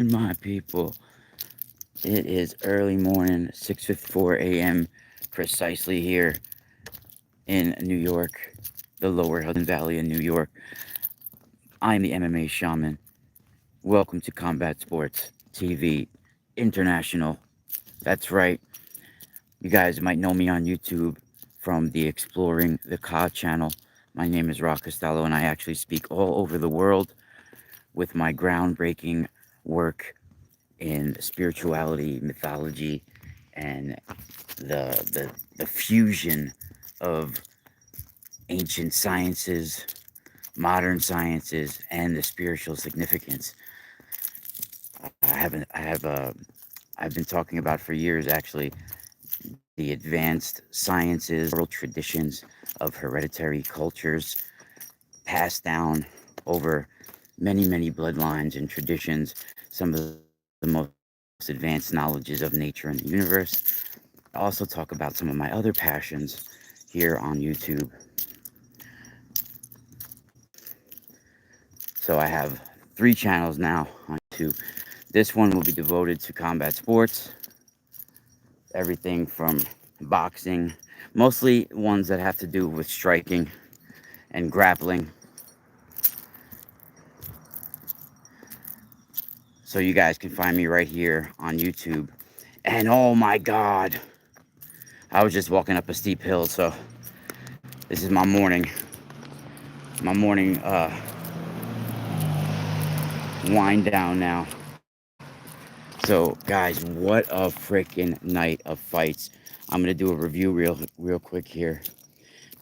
My people, it is early morning, 6:54 a.m. precisely here in New York, the lower Hudson Valley in New York. I'm the MMA Shaman. Welcome to Combat Sports TV International. That's right. You guys might know me on YouTube from the Exploring the COD channel. My name is Rock Costello, and I actually speak all over the world with my groundbreaking work in spirituality, mythology, and the fusion of ancient sciences, modern sciences, and the spiritual significance. I've been talking about for years actually the advanced sciences, oral traditions of hereditary cultures passed down over many bloodlines and traditions. Some of the most advanced knowledges of nature and the universe. I also talk about some of my other passions here on YouTube. So I have 3 channels now on YouTube. This one will be devoted to combat sports, everything from boxing, mostly ones that have to do with striking and grappling. So you guys can find me right here on YouTube. And oh my God, I was just walking up a steep hill, so this is my morning wind down now. So guys, what a freaking night of fights. I'm gonna do a review real quick here.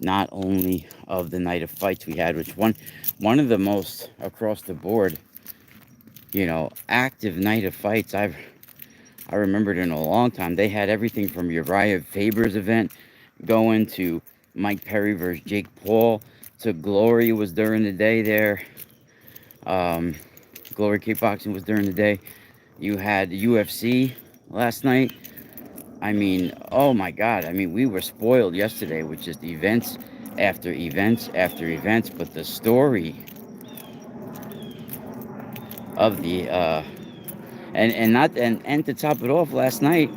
Not only of the night of fights we had, which one of the most across the board, active night of fights I remembered in a long time. They had everything from Uriah Faber's event going to Mike Perry versus Jake Paul to Glory was during the day there. Um, Glory Kickboxing was during the day. You had UFC last night. I mean, oh my God. I mean, we were spoiled yesterday with just events after events after events. But the story of the and not and to top it off, last night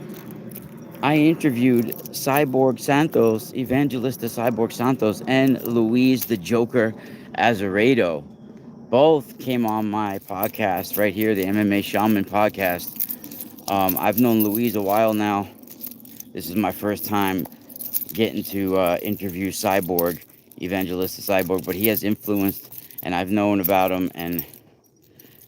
I interviewed Cyborg Santos, Evangelista Cyborg Santos, and Louise the Joker Azeredo. Both came on my podcast right here, the MMA Shaman podcast. I've known Louise a while now. This is my first time getting to interview Cyborg, Evangelista Cyborg, but he has influenced, and I've known about him, and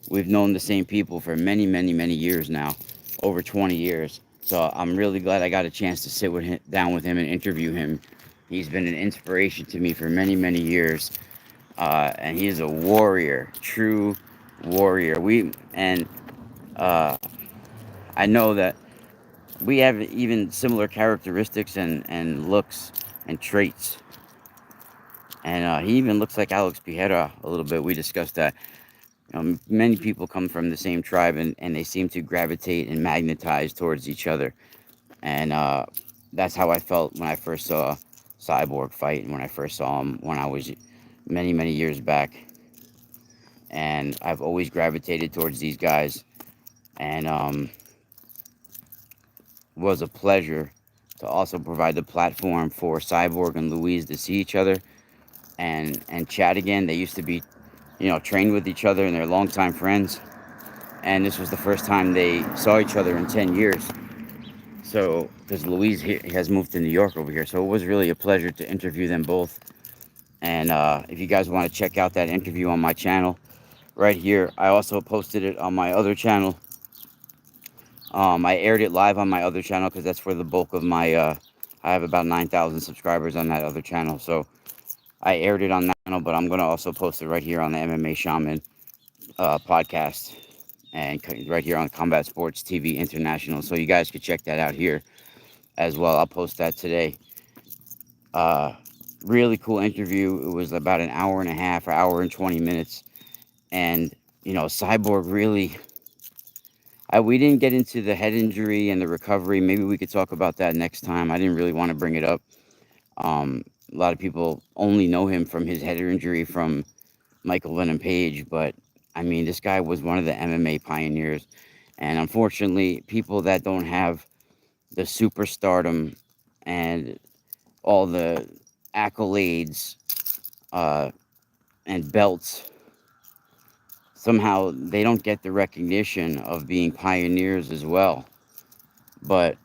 we've known the same people for many years now, over 20 years. So I'm really glad I got a chance to sit down with him and interview him. He's been an inspiration to me for many years, and he is a warrior, true warrior. Uh, I know that we have even similar characteristics and looks and traits. And he even looks like Alex Piedra a little bit. We discussed that. Many people come from the same tribe, and they seem to gravitate and magnetize towards each other. And that's how I felt when I first saw Cyborg fight, and when I first saw him when I was many years back. And I've always gravitated towards these guys, and was a pleasure to also provide the platform for Cyborg and Louise to see each other and chat again. They used to be, trained with each other, and they're longtime friends. And this was the first time they saw each other in 10 years. So, because Louise has moved to New York over here, so it was really a pleasure to interview them both. And if you guys want to check out that interview on my channel, right here, I also posted it on my other channel. I aired it live on my other channel because that's where the bulk of my. I have about 9,000 subscribers on that other channel, so I aired it on that channel. But I'm gonna also post it right here on the MMA Shaman podcast, and right here on Combat Sports TV International. So you guys could check that out here as well. I'll post that today. Uh, Really cool interview. It was about an hour and a half, or hour and 20 minutes. And, Cyborg really, we didn't get into the head injury and the recovery. Maybe we could talk about that next time. I didn't really want to bring it up. A lot of people only know him from his head injury from Michael Venom Page, but I mean, this guy was one of the MMA pioneers, and unfortunately, people that don't have the superstardom and all the accolades uh, and belts, somehow they don't get the recognition of being pioneers as well. But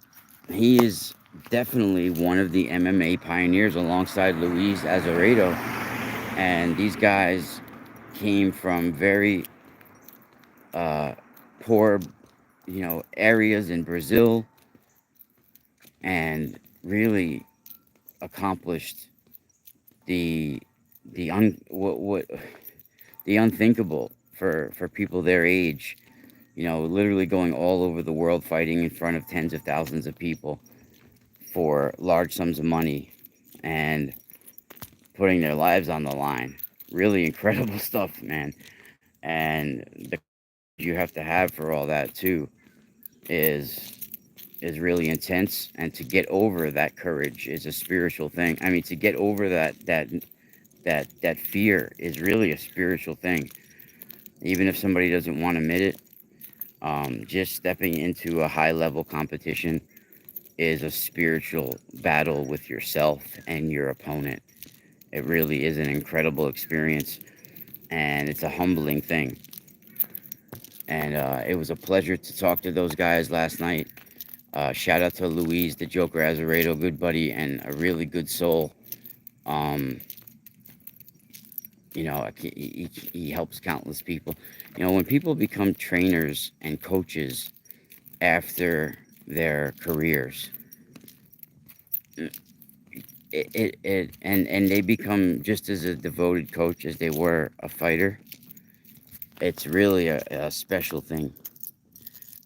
he is definitely one of the MMA pioneers alongside Luis Azeredo. And these guys came from very uh, poor, areas in Brazil, and really accomplished the what the unthinkable for people their age. Literally going all over the world fighting in front of tens of thousands of people for large sums of money and putting their lives on the line. Really incredible stuff, man. And the you have to have for all that too is is really intense, and to get over that courage is a spiritual thing. I mean, to get over that fear is really a spiritual thing. Even if somebody doesn't want to admit it, just stepping into a high level competition is a spiritual battle with yourself and your opponent. It really is an incredible experience, and it's a humbling thing. And it was a pleasure to talk to those guys last night. Shout out to Luis, the Joker Azeredo, good buddy and a really good soul. Um, he helps countless people. When people become trainers and coaches after their careers, and they become just as a devoted coach as they were a fighter. It's really a special thing,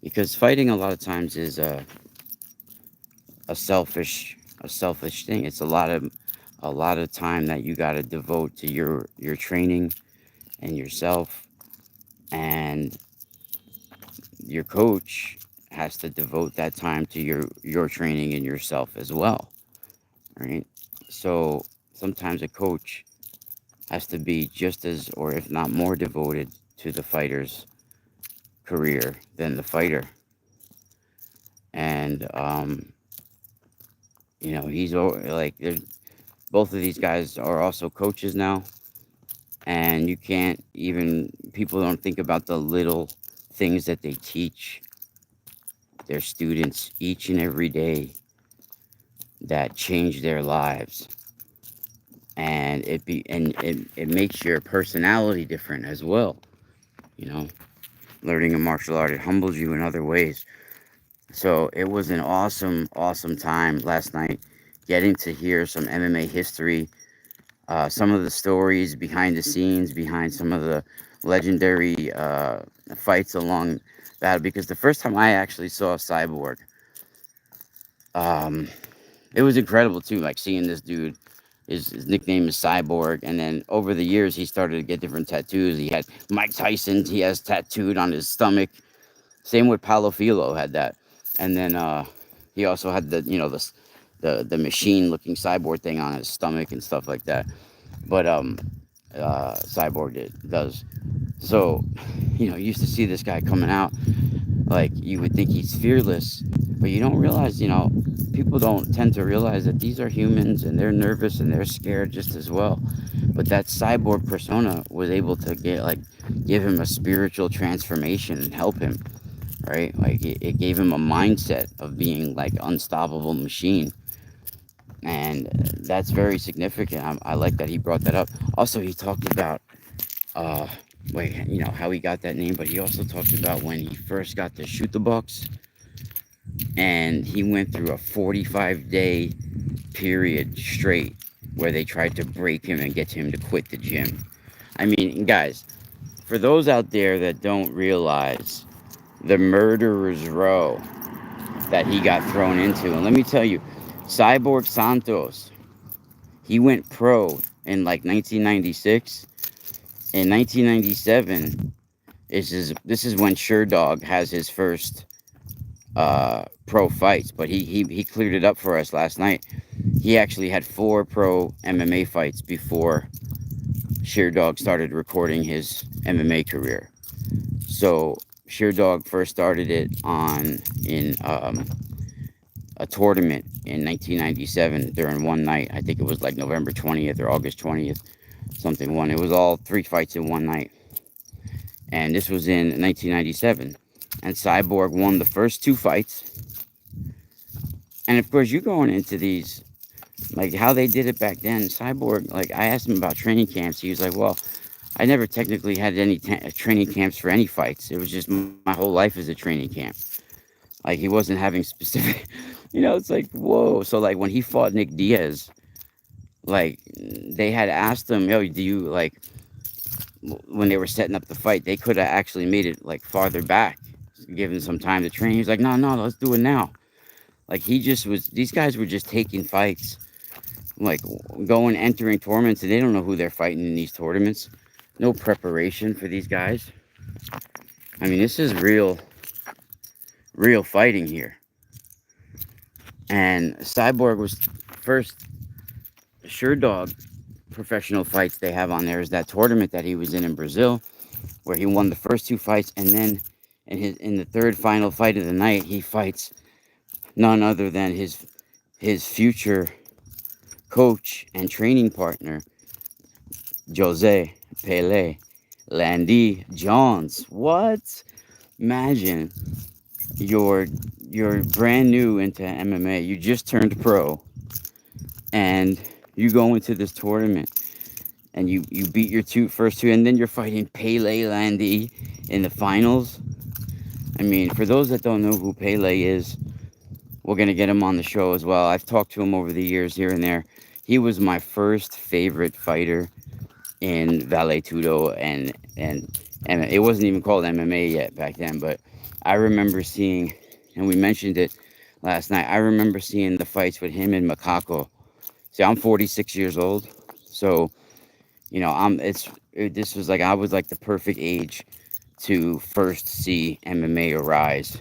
because fighting a lot of times is a selfish a selfish thing. It's a lot of time that you got to devote to your training and yourself, and your coach has to devote that time to your training and yourself as well, right? So sometimes a coach has to be just as, or if not more, devoted to the fighter's career than the fighter. And like both of these guys are also coaches now, and you can't even people don't think about the little things that they teach their students each and every day that change their lives, and it makes your personality different as well. you know Learning a martial art, it humbles you in other ways. So it was an awesome time last night, getting to hear some MMA history, some of the stories behind the scenes, behind some of the legendary fights along that. Because the first time I actually saw Cyborg, um, it was incredible too. Like seeing this dude, his nickname is Cyborg, and then over the years he started to get different tattoos. He had Mike Tyson's, he has tattooed on his stomach. Same with Paulo Filo had that, and then he also had the machine looking cyborg thing on his stomach and stuff like that. But Cyborg does. So, you used to see this guy coming out, like you would think he's fearless, but you don't realize, people don't tend to realize that these are humans and they're nervous and they're scared just as well. But that cyborg persona was able to give him a spiritual transformation and help him, right? Like it gave him a mindset of being like unstoppable machine, and that's very significant. I like that he brought that up. Also, he talked about uh how he got that name, but he also talked about when he first got to shoot the box, and he went through a 45-day period straight where they tried to break him and get him to quit the gym. I mean, guys, for those out there that don't realize the murderer's row that he got thrown into, and let me tell you, Cyborg Santos, he went pro in like 1996. In 1997, this is when Sherdog has his first pro fights, but he cleared it up for us last night. He actually had 4 pro MMA fights before Sherdog started recording his MMA career. So Sheerdog first started it in a tournament in 1997 during one night. I think it was like November 20th or August 20th, something one. It was all 3 fights in one night, and this was in 1997. And Cyborg won the first 2 fights. And of course, you're going into these like how they did it back then. Cyborg, like I asked him about training camps. He was like, "Well, I never technically had any training camps for any fights. It was just my whole life as a training camp. Like he wasn't having specific, it's like whoa. So like when he fought Nick Diaz, like they had asked him, "Yo, do you like?" When they were setting up the fight, they could have actually made it like farther back, give him some time to train. He's like, "No, no, let's do it now." Like he just was. These guys were just taking fights, like going entering tournaments, and they don't know who they're fighting in these tournaments. No preparation for these guys. I mean, this is real fighting here. And Cyborg was first Dog professional fights they have on there is that tournament that he was in Brazil, where he won the first 2 fights, and then in the third final fight of the night, he fights none other than his future coach and training partner, Jose Pele Landy Jones. What? Imagine you're brand new into MMA. You just turned pro, and you go into this tournament, and you beat your first two, and then you're fighting Pele Landy in the finals. I mean, for those that don't know who Pele is, we're gonna get him on the show as well. I've talked to him over the years here and there. He was my first favorite fighter in Vale Tudo, and it wasn't even called MMA yet back then, but I remember seeing, and we mentioned it last night, I remember seeing the fights with him and Macaco. See, I'm 46 years old, so this was like I was like the perfect age to first see MMA arise,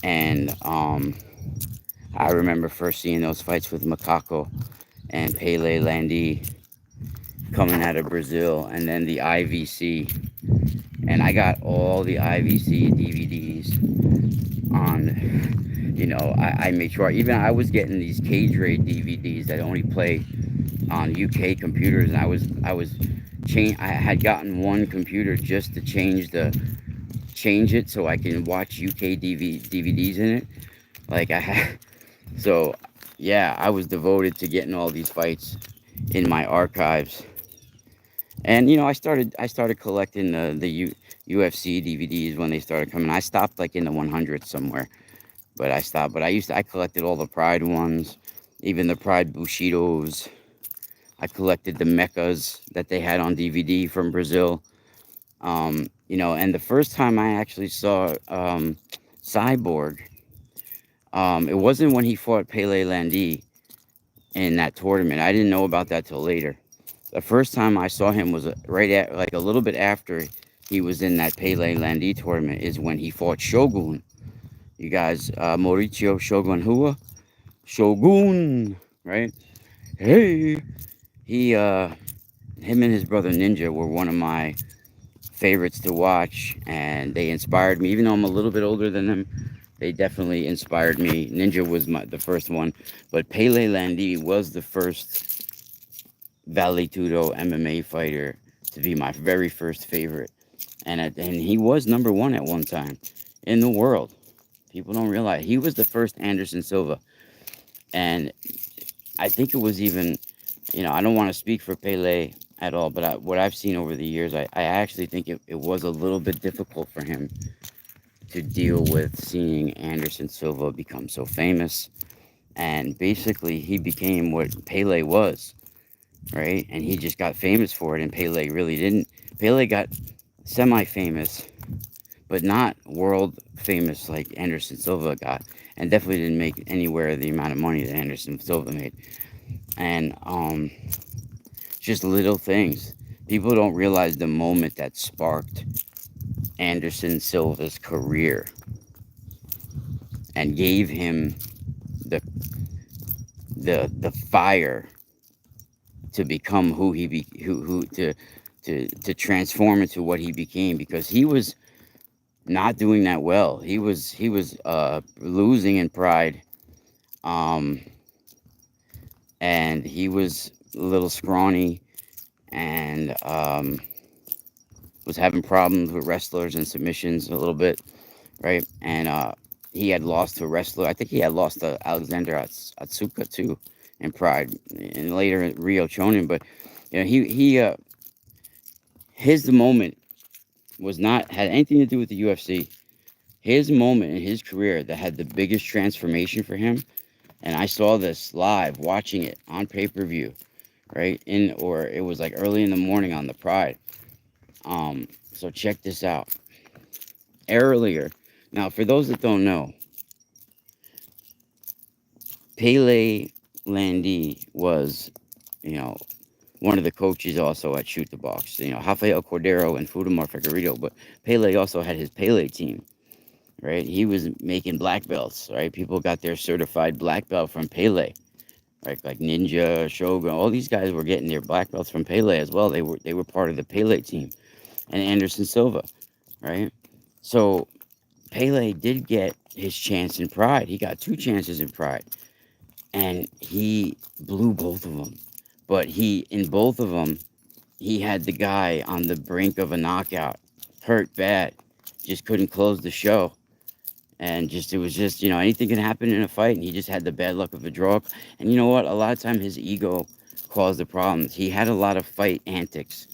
and I remember first seeing those fights with Macaco and Pele Landy coming out of Brazil, and then the IVC, and I got all the IVC DVDs on. I made sure even I was getting these cage raid DVDs that only play on UK computers, and I had gotten one computer just to change it so I can watch UK DVDs in it. Like I had, so yeah, I was devoted to getting all these fights in my archives. And I started collecting the UFC DVDs when they started coming. I stopped like in the 100s somewhere, but I stopped. But I collected all the Pride ones, even the Pride Bushidos. I collected the mechas that they had on DVD from Brazil. And the first time I actually saw Cyborg, it wasn't when he fought Pele Landy in that tournament. I didn't know about that till later. The first time I saw him was right at like a little bit after he was in that Pele Landy tournament is when he fought Shogun. You guys, Mauricio Shogun Hua? Shogun, right? Hey, him and his brother Ninja were one of my favorites to watch, and they inspired me. Even though I'm a little bit older than them, they definitely inspired me. Ninja was the first one, but Pele Landy was the first Vale Tudo MMA fighter to be my very first favorite, and he was number one at one time in the world. People don't realize he was the first Anderson Silva, and I think it was even, I don't want to speak for Pele at all, but what I've seen over the years, I actually think it was a little bit difficult for him to deal with seeing Anderson Silva become so famous. And basically, he became what Pele was, right? And he just got famous for it, and Pele really didn't. Pele got semi-famous, but not world famous like Anderson Silva got, and definitely didn't make anywhere the amount of money that Anderson Silva made. And just little things. People don't realize the moment that sparked Anderson Silva's career and gave him the fire to become who he to transform into what he became, because he was not doing that well. He was losing in Pride, um, and he was a little scrawny, and was having problems with wrestlers and submissions a little bit, right? And he had lost to a wrestler. I think he had lost to Alexander Atsuka too in Pride, and later Rio Chonin. But he his moment was not had anything to do with the UFC. His moment in his career that had the biggest transformation for him, and I saw this live, watching it on pay per view, right? Or it was like early in the morning on the Pride. So check this out. Earlier, now for those that don't know, Pele Landy was, you know, one of the coaches also at Shoot the Box. Rafael Cordero and Fudemar Figueiredo, but Pele also had his Pele team, right? He was making black belts, right? People got their certified black belt from Pele, right? Like Ninja, Shogun, all these guys were getting their black belts from Pele as well. They were part of the Pele team, and Anderson Silva, right? So Pele did get his chance in Pride. He got two chances in Pride, and he blew both of them. But in both of them, he had the guy on the brink of a knockout, hurt bad, just couldn't close the show. And just it was just anything can happen in a fight, and he just had the bad luck of a draw. And you know what? A lot of time his ego caused the problems. He had a lot of fight antics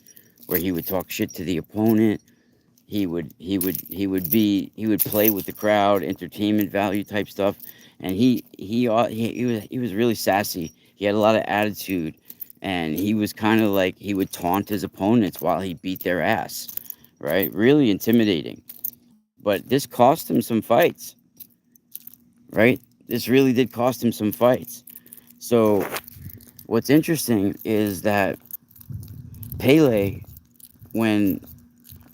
where he would talk shit to the opponent. He would play with the crowd, entertainment value type stuff, and he was really sassy. He had a lot of attitude, and he was kind of like he would taunt his opponents while he beat their ass, right? Really intimidating. But this cost him some fights, right? This really did cost him some fights. So what's interesting is that Pele, when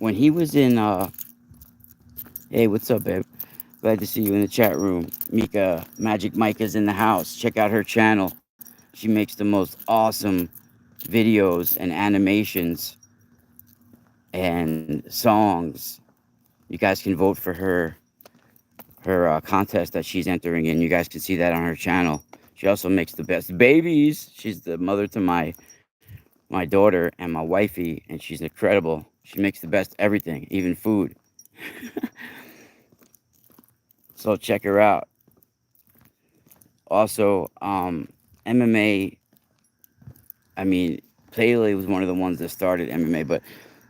he was in hey, what's up, babe? Glad to see you in the chat room. Mika, Magic Micah's in the house. Check out her channel. She makes the most awesome videos and animations and songs. You guys can vote for her contest that she's entering in. You guys can see that on her channel. She also makes the best babies. She's the mother to my daughter and my wifey, and she's incredible. She makes the best everything, even food. So check her out. Also, MMA. I mean, Pele was one of the ones that started MMA, but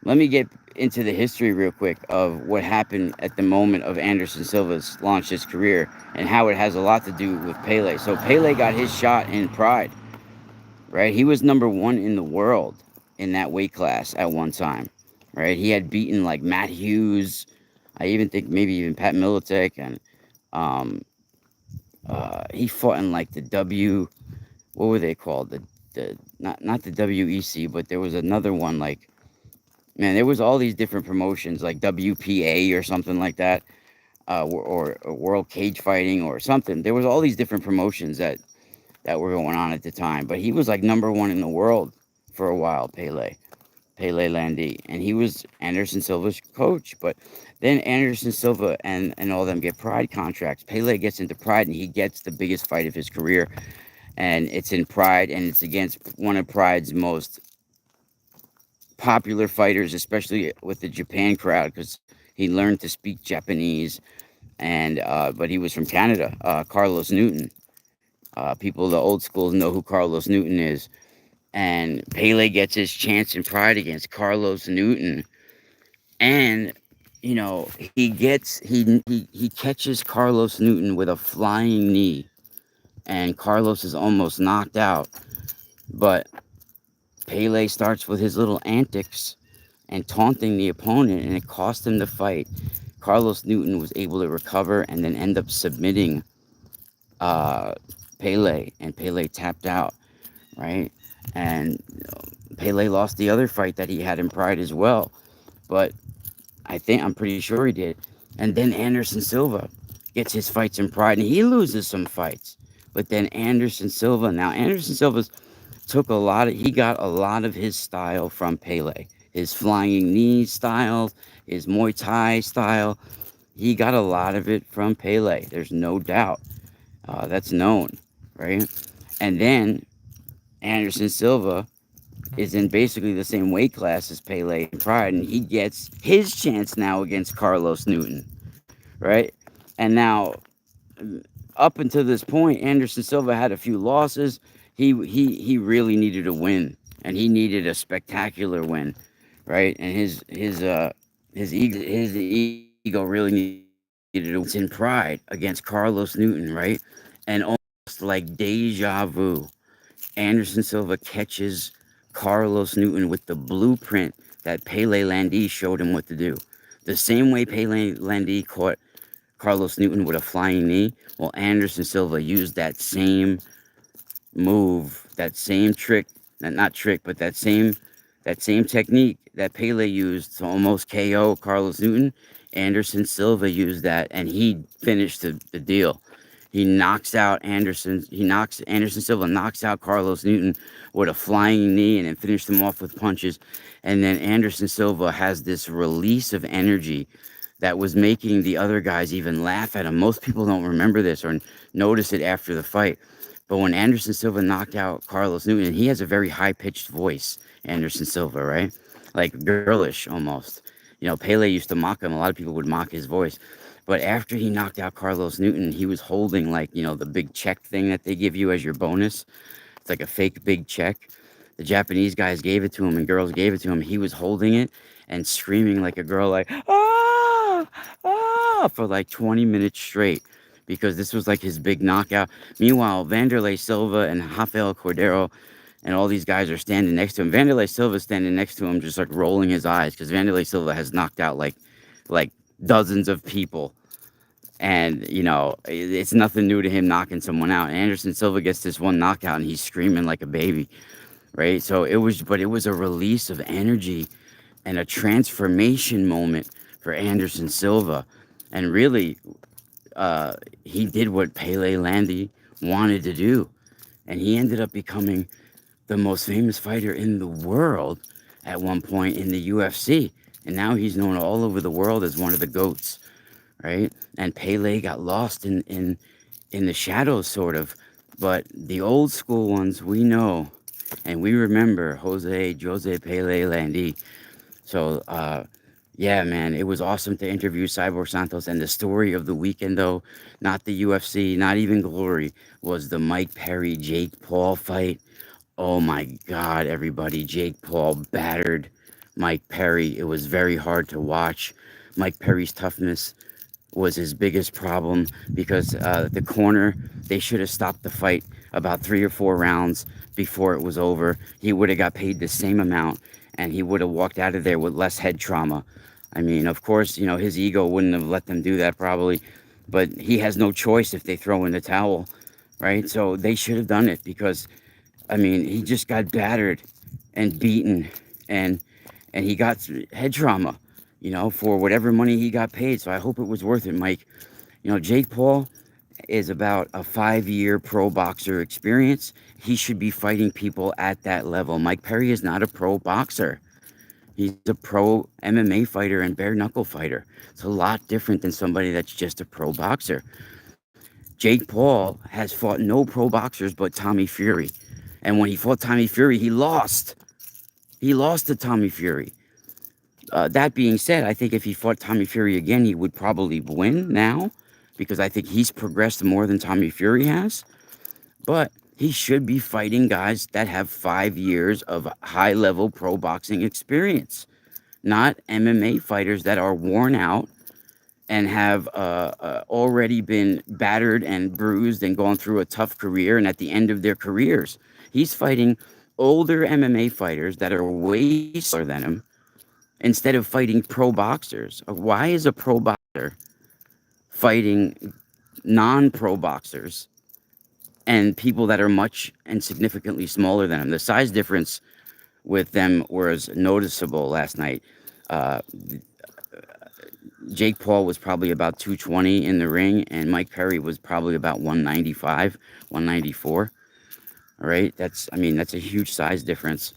let me get into the history real quick of what happened at the moment of Anderson Silva's launched his career and how it has a lot to do with Pele. So Pele got his shot in Pride, right? He was number one in the world in that weight class at one time, right? He had beaten like Matt Hughes. I even think maybe even Pat Militek, and um, he fought in like the what were they called? The not the WEC, but there was another one like, man, there was all these different promotions like WPA or something like that, or World Cage Fighting or something. There was all these different promotions that were going on at the time. But he was like number one in the world for a while, Pele Landy, and he was Anderson Silva's coach. But then Anderson Silva and all them get Pride contracts. Pele gets into Pride, and he gets the biggest fight of his career, and it's in Pride, and it's against one of Pride's most popular fighters, especially with the Japan crowd, because he learned to speak Japanese, and but he was from Canada. Carlos Newton. People, the old schools, know who Carlos Newton is, and Pele gets his chance in Pride against Carlos Newton, and he catches Carlos Newton with a flying knee, and Carlos is almost knocked out, but Pele starts with his little antics and taunting the opponent, and it cost him the fight. Carlos Newton was able to recover and then end up submitting uh, Pele, and Pele tapped out, right? And Pele lost the other fight that he had in Pride as well, but I'm pretty sure he did. And then Anderson Silva gets his fights in Pride, and he loses some fights. But then Anderson Silva he got a lot of his style from Pele. His flying knee style, his Muay Thai style, he got a lot of it from Pele. There's no doubt. That's known, right? And then Anderson Silva is in basically the same weight class as Pele and Pride, and he gets his chance now against Carlos Newton, right? And now, up until this point, Anderson Silva had a few losses. He really needed a win, and he needed a spectacular win, right? And his ego really needed a win. It's in Pride against Carlos Newton, right? And almost like deja vu, Anderson Silva catches Carlos Newton with the blueprint that Pele Landy showed him what to do. The same way Pele Landy caught Carlos Newton with a flying knee, well, Anderson Silva used that same move, that same trick, not trick, but that same technique that Pele used to almost KO Carlos Newton. Anderson Silva used that, and he finished the deal. Anderson Silva knocks out Carlos Newton with a flying knee and then finished him off with punches. And then Anderson Silva has this release of energy that was making the other guys even laugh at him. Most people don't remember this or notice it after the fight. But when Anderson Silva knocked out Carlos Newton, and he has a very high pitched voice, Anderson Silva, right? Like girlish almost. Pele used to mock him. A lot of people would mock his voice. But after he knocked out Carlos Newton, he was holding like, the big check thing that they give you as your bonus. It's like a fake big check. The Japanese guys gave it to him and girls gave it to him. He was holding it and screaming like a girl, like, ah, ah, for like 20 minutes straight because this was like his big knockout. Meanwhile, Vanderlei Silva and Rafael Cordero and all these guys are standing next to him. Vanderlei Silva is standing next to him, just like rolling his eyes because Vanderlei Silva has knocked out like dozens of people. And, it's nothing new to him knocking someone out. And Anderson Silva gets this one knockout and he's screaming like a baby, right? So it was a release of energy and a transformation moment for Anderson Silva. And really, he did what Pele Landy wanted to do. And he ended up becoming the most famous fighter in the world at one point in the UFC. And now he's known all over the world as one of the GOATs, right? And Pele got lost in the shadows, sort of. But the old school ones we know, and we remember Jose Pele Landy. So, yeah, man, it was awesome to interview Cyborg Santos. And the story of the weekend, though, not the UFC, not even Glory, was the Mike Perry Jake Paul fight. Oh my God, everybody! Jake Paul battered Mike Perry. It was very hard to watch. Mike Perry's toughness was his biggest problem because the corner, they should have stopped the fight about 3 or 4 rounds before it was over. He would have got paid the same amount and he would have walked out of there with less head trauma. I mean, of course, his ego wouldn't have let them do that probably, but he has no choice if they throw in the towel, right? So they should have done it because, I mean, he just got battered and beaten and he got head trauma, for whatever money he got paid. So I hope it was worth it, Mike. Jake Paul is about a 5-year pro boxer experience. He should be fighting people at that level. Mike Perry is not a pro boxer. He's a pro MMA fighter and bare knuckle fighter. It's a lot different than somebody that's just a pro boxer. Jake Paul has fought no pro boxers but Tommy Fury. And when he fought Tommy Fury, he lost. He lost to Tommy Fury. That being said, I think if he fought Tommy Fury again, he would probably win now because I think he's progressed more than Tommy Fury has. But he should be fighting guys that have 5 years of high-level pro boxing experience, not MMA fighters that are worn out and have already been battered and bruised and gone through a tough career and at the end of their careers. He's fighting older MMA fighters that are way slower than him instead of fighting pro boxers. Why is a pro boxer fighting non-pro boxers and people that are much and significantly smaller than him? The size difference with them was noticeable last night. Jake Paul was probably about 220 in the ring, and Mike Perry was probably about 195, 194. All right, that's a huge size difference.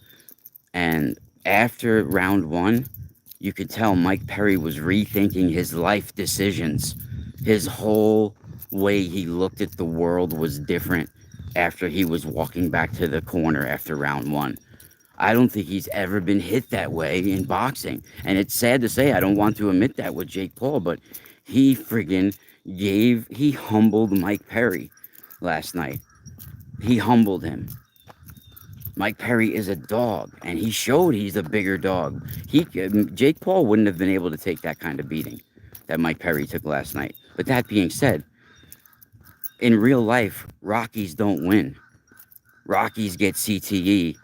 And after round one, you could tell Mike Perry was rethinking his life decisions. His whole way he looked at the world was different after he was walking back to the corner after round one. I don't think he's ever been hit that way in boxing. And it's sad to say, I don't want to admit that with Jake Paul, but he humbled Mike Perry last night. He humbled him. Mike Perry is a dog, and he showed he's a bigger dog. Jake Paul wouldn't have been able to take that kind of beating that Mike Perry took last night. But that being said, in real life, Rockies don't win. Rockies get CTE